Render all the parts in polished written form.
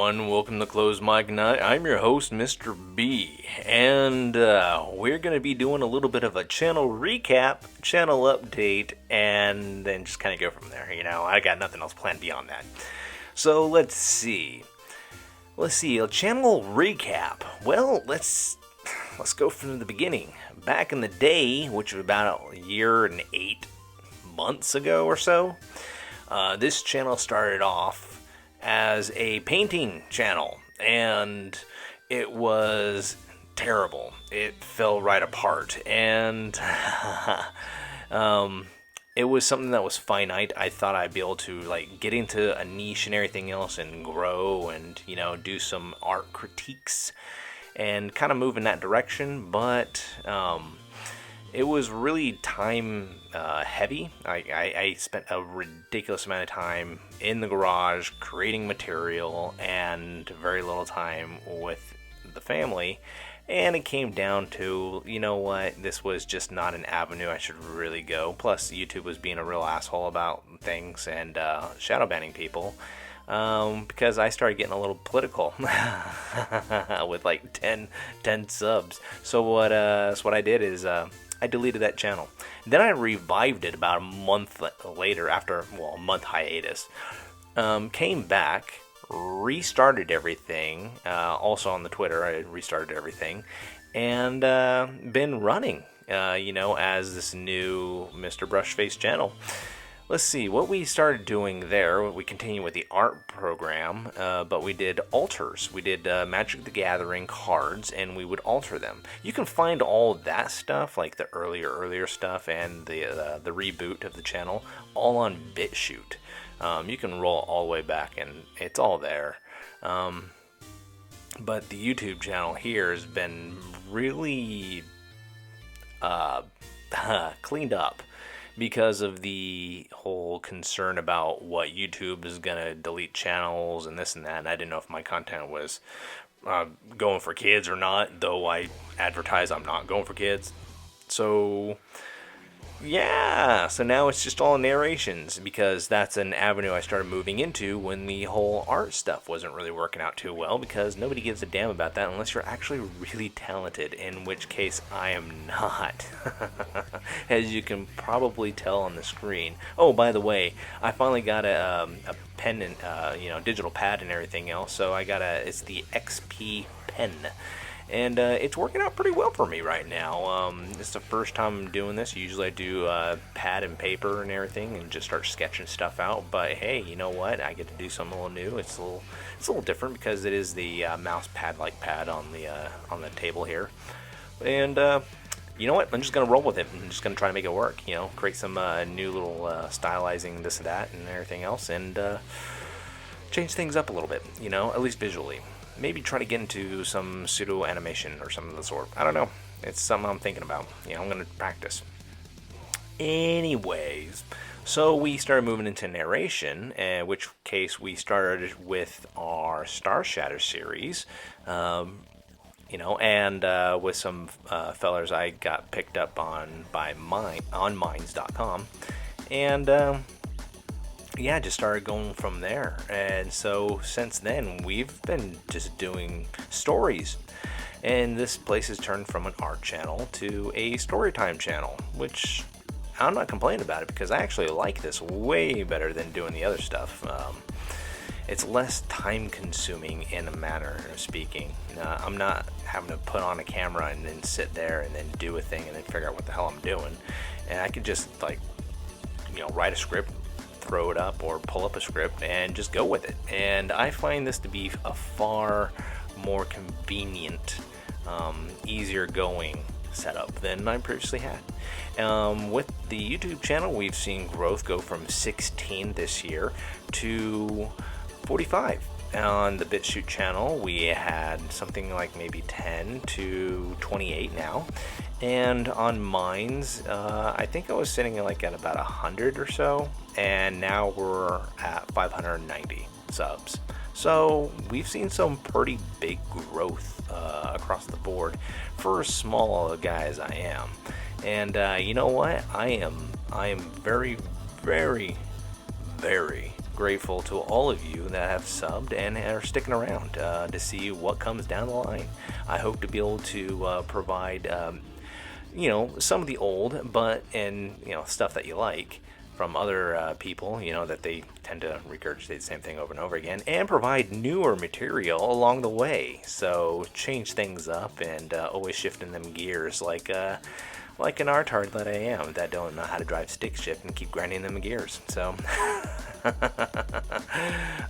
everyone, welcome to Closed Mic Night. I'm your host, Mr.B, and we're going to be doing a little bit of a channel recap, channel update, and then just kind of go from there. You know, I got nothing else planned beyond that. So let's see, a channel recap. Well, let's go from the beginning. Back in the day, which was about a year and 8 months ago or so, this channel started off as a painting channel, and it was terrible. It fell right apart, and it was something that was finite. I thought I'd be able to like get into a niche and everything else and grow and, you know, do some art critiques and kind of move in that direction, but it was really time heavy. I spent a ridiculous amount of time in the garage creating material and very little time with the family. And it came down to, you know what, this was just not an avenue I should really go. Plus, YouTube was being a real asshole about things and shadow banning people. Because I started getting a little political with like 10 subs. So what I did is I deleted that channel. Then I revived it about a month later after, well, a month hiatus. Came back, restarted everything. Also on the Twitter, I restarted everything. And been running, you know, as this new Mr. Brushface channel. Let's see, what we started doing there, we continue with the art program, but we did alters. We did Magic the Gathering cards, and we would alter them. You can find all that stuff, like the earlier stuff and the reboot of the channel, all on BitChute. You can roll all the way back, and it's all there. But the YouTube channel here has been really cleaned up, because of the whole concern about what YouTube is going to delete channels and this and that. And I didn't know if my content was going for kids or not, though I advertise I'm not going for kids. So yeah, so now it's just all narrations, because that's an avenue I started moving into when the whole art stuff wasn't really working out too well, because nobody gives a damn about that unless you're actually really talented, in which case I am not. As you can probably tell on the screen. Oh, by the way, I finally got a pen and, you know, digital pad and everything else, so I got it's the XP pen. And it's working out pretty well for me right now. It's the first time I'm doing this. Usually I do pad and paper and everything and just start sketching stuff out. But hey, you know what? I get to do something a little new. It's a little different because it is the mouse pad-like pad on the table here. And you know what? I'm just gonna roll with it. I'm just gonna try to make it work. You know, create some new little stylizing this and that and everything else, and change things up a little bit. You know, at least visually. Maybe try to get into some pseudo animation or something of the sort. I don't know. It's something I'm thinking about. You know, I'm going to practice. Anyways, so we started moving into narration, in which case we started with our Star Shatter series. You know, and with some fellers I got picked up on Minds.com. And yeah, just started going from there. And so since then, we've been just doing stories. And this place has turned from an art channel to a storytime channel, which I'm not complaining about it, because I actually like this way better than doing the other stuff. It's less time consuming in a manner of speaking. I'm not having to put on a camera and then sit there and then do a thing and then figure out what the hell I'm doing. And I could just, like, you know, write a script, throw it up, or pull up a script and just go with it. And I find this to be a far more convenient, easier going setup than I previously had. With the YouTube channel, we've seen growth go from 16 this year to 45. On the BitChute channel, we had something like maybe 10 to 28 now. And on Minds, I think I was sitting like at about 100 or so, and now we're at 590 subs. So we've seen some pretty big growth across the board for as small a guy as I am. And you know what? I am very, very, very grateful to all of you that have subbed and are sticking around to see what comes down the line. I hope to be able to provide, some of the old, and stuff that you like from other people, that they tend to regurgitate the same thing over and over again, and provide newer material along the way. So change things up and always shifting them gears like an artard that I am, that don't know how to drive stick shift and keep grinding them gears. So,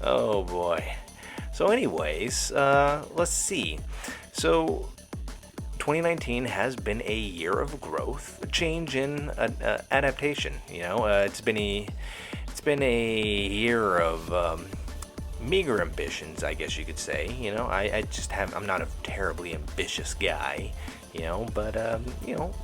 oh boy. So anyways, let's see. So 2019 has been a year of growth, a change in adaptation. It's been a year of meager ambitions, I guess you could say. I'm not a terribly ambitious guy. But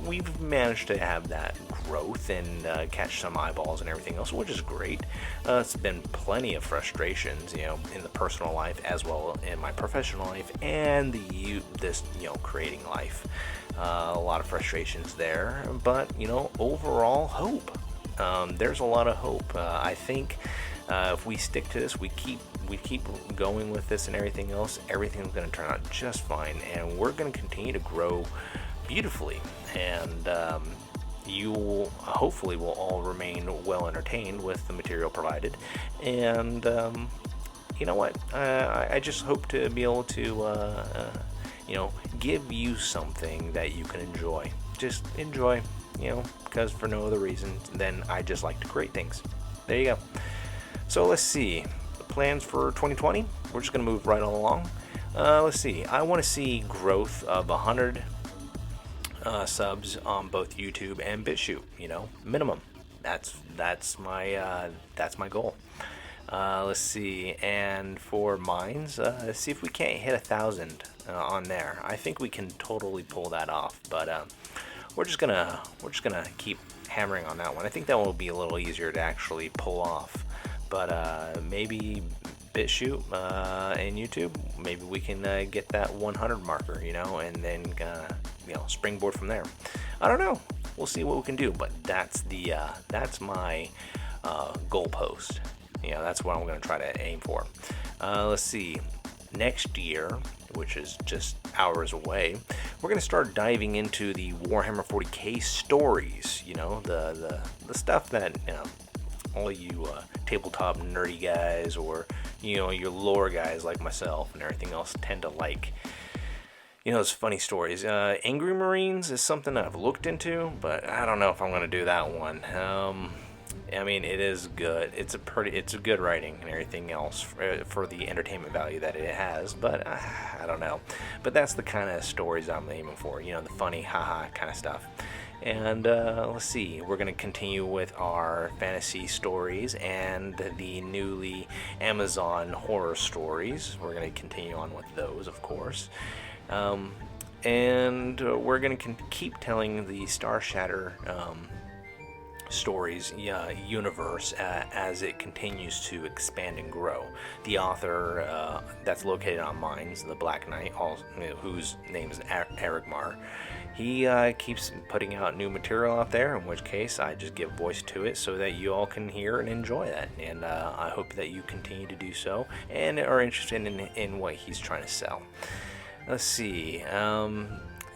we've managed to have that growth and catch some eyeballs and everything else, which is great. It's been plenty of frustrations, in the personal life as well in my professional life and this creating life. A lot of frustrations there, but overall hope. There's a lot of hope. I think if we stick to this, we keep going with this and everything else, everything's going to turn out just fine, and we're going to continue to grow beautifully, and you hopefully will all remain well entertained with the material provided. And you know what, I just hope to be able to give you something that you can enjoy. Just enjoy, because for no other reason than I just like to create things. There you go. So let's see, the plans for 2020, we're just going to move right on along. Let's see, I want to see growth of 100 subs on both YouTube and BitChute, minimum. That's my goal. Let's see, and for mines, let's see if we can't hit 1,000 on there. I think we can totally pull that off, but we're just gonna keep hammering on that one. I think that will be a little easier to actually pull off. But maybe BitChute and YouTube, maybe we can get that 100 marker, and then springboard from there. I don't know. We'll see what we can do. But that's my goalpost. That's what I'm going to try to aim for. Let's see. Next year, which is just hours away, we're going to start diving into the Warhammer 40k stories. The stuff that all you tabletop nerdy guys, or your lore guys like myself and everything else tend to like. Those funny stories. Angry Marines is something that I've looked into, but I don't know if I'm going to do that one. I mean, it is good. It's a good writing and everything else for the entertainment value that it has, but I don't know. But that's the kind of stories I'm aiming for, the funny, haha kind of stuff. And let's see, we're going to continue with our fantasy stories and the newly Amazon horror stories. We're going to continue on with those, of course. And we're going to keep telling the Star Shatter stories universe as it continues to expand and grow. The author that's located on Mines, the Black Knight, whose name is Erigmar, he keeps putting out new material out there, in which case I just give voice to it so that you all can hear and enjoy that. And I hope that you continue to do so and are interested in what he's trying to sell. Let's see.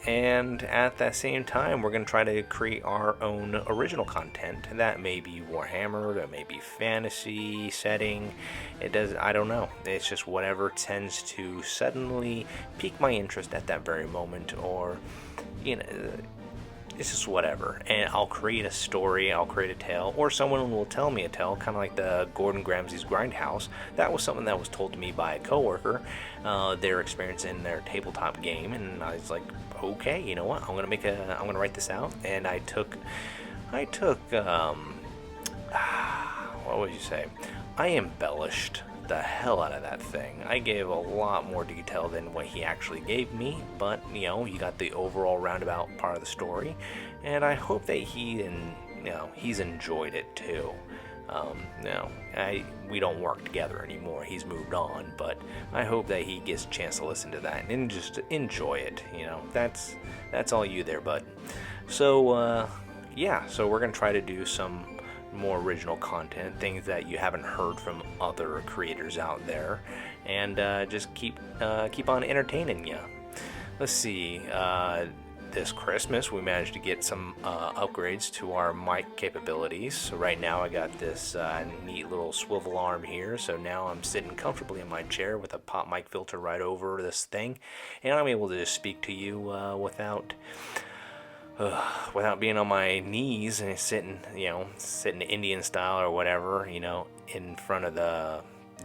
And at that same time, we're going to try to create our own original content. That may be Warhammer, that may be fantasy setting. I don't know. It's just whatever tends to suddenly pique my interest at that very moment, or, it's just whatever. And I'll create a story, I'll create a tale, or someone will tell me a tale, kind of like the Gordon Ramsay's Grindhouse. That was something that was told to me by a coworker, their experience in their tabletop game, and I was like, okay, you know what? I'm gonna write this out. And I took, what would you say? I embellished the hell out of that thing. I gave a lot more detail than what he actually gave me, but you got the overall roundabout part of the story, and I hope that he's enjoyed it too. We don't work together anymore. He's moved on, but I hope that he gets a chance to listen to that and just enjoy it. That's all you there, bud. So so we're gonna try to do some more original content, things that you haven't heard from other creators out there, and just keep on entertaining you. Let's see. This Christmas we managed to get some upgrades to our mic capabilities. So right now I got this neat little swivel arm here, so now I'm sitting comfortably in my chair with a pop mic filter right over this thing, and I'm able to just speak to you without being on my knees and sitting Indian style or whatever, in front of the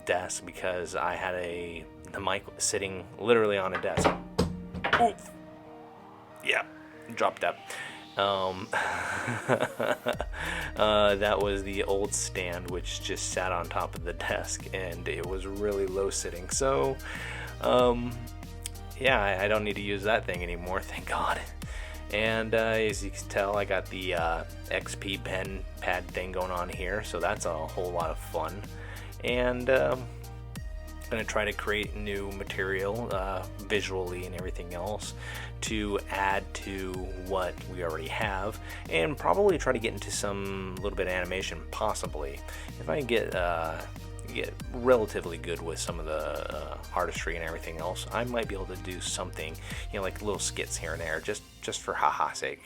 desk, because I had the mic sitting literally on a desk. Oof. Yeah, dropped that. That was the old stand, which just sat on top of the desk, and it was really low sitting. So, yeah, I don't need to use that thing anymore, thank God. And as you can tell, I got the XP pen pad thing going on here, so that's a whole lot of fun. And going to try to create new material visually and everything else to add to what we already have, and probably try to get into some little bit of animation, possibly. If I can get relatively good with some of the artistry and everything else, I might be able to do something, like little skits here and there, just for haha sake.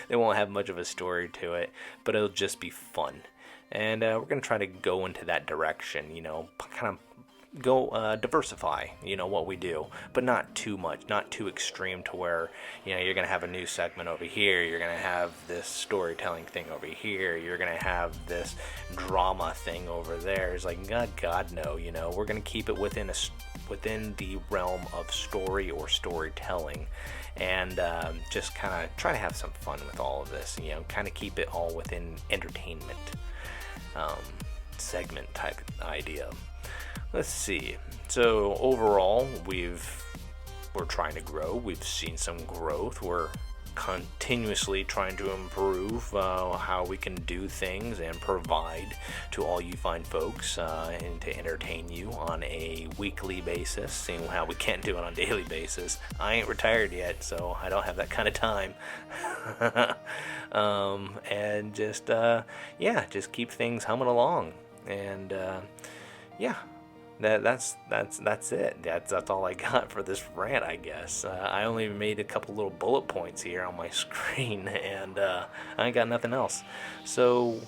They won't have much of a story to it, but it'll just be fun. And we're going to try to go into that direction, kind of go diversify what we do, but not too much, not too extreme to where you're gonna have a new segment over here, you're gonna have this storytelling thing over here, you're gonna have this drama thing over there. It's like God no, we're gonna keep it within the realm of story or storytelling, and just kind of try to have some fun with all of this, kind of keep it all within entertainment segment type idea. Let's see. So overall, we're trying to grow. We've seen some growth. We're continuously trying to improve how we can do things and provide to all you fine folks, and to entertain you on a weekly basis, seeing how we can't do it on a daily basis. I ain't retired yet, so I don't have that kind of time. And just keep things humming along. And That's it. That's all I got for this rant, I guess. I only made a couple little bullet points here on my screen, and I ain't got nothing else. So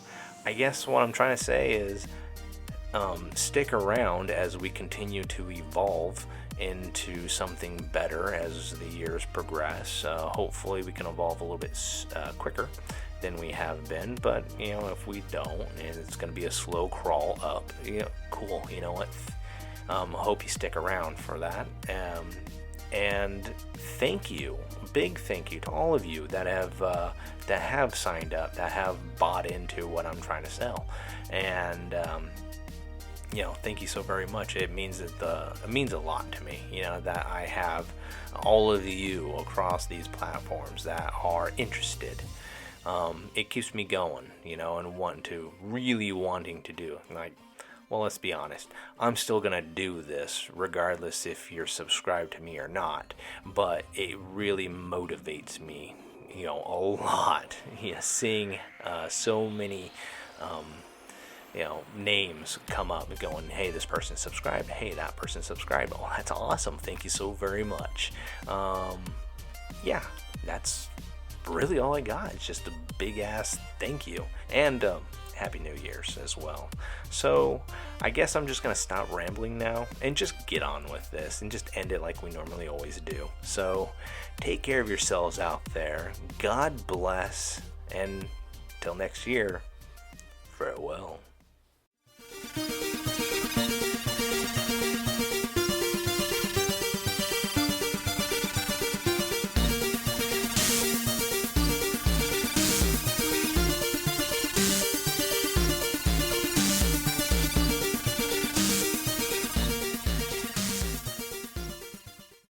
I guess what I'm trying to say is stick around as we continue to evolve into something better as the years progress. Hopefully we can evolve a little bit quicker than we have been, but if we don't, and it's going to be a slow crawl up, cool. You know what? Hope you stick around for that. And big thank you to all of you that have signed up, that have bought into what I'm trying to sell, and thank you so very much. It means a lot to me, that I have all of you across these platforms that are interested. It keeps me going, and wanting to do. Well, let's be honest, I'm still gonna do this regardless if you're subscribed to me or not, but it really motivates me, a lot. Seeing so many names come up going, hey, this person subscribed, hey, that person subscribed. Oh, that's awesome. Thank you so very much. That's really all I got. It's just a big ass thank you, and Happy New Year's as well. So I guess I'm just gonna stop rambling now and just get on with this and just end it like we normally always do. So take care of yourselves out there. God bless, and till next year, farewell.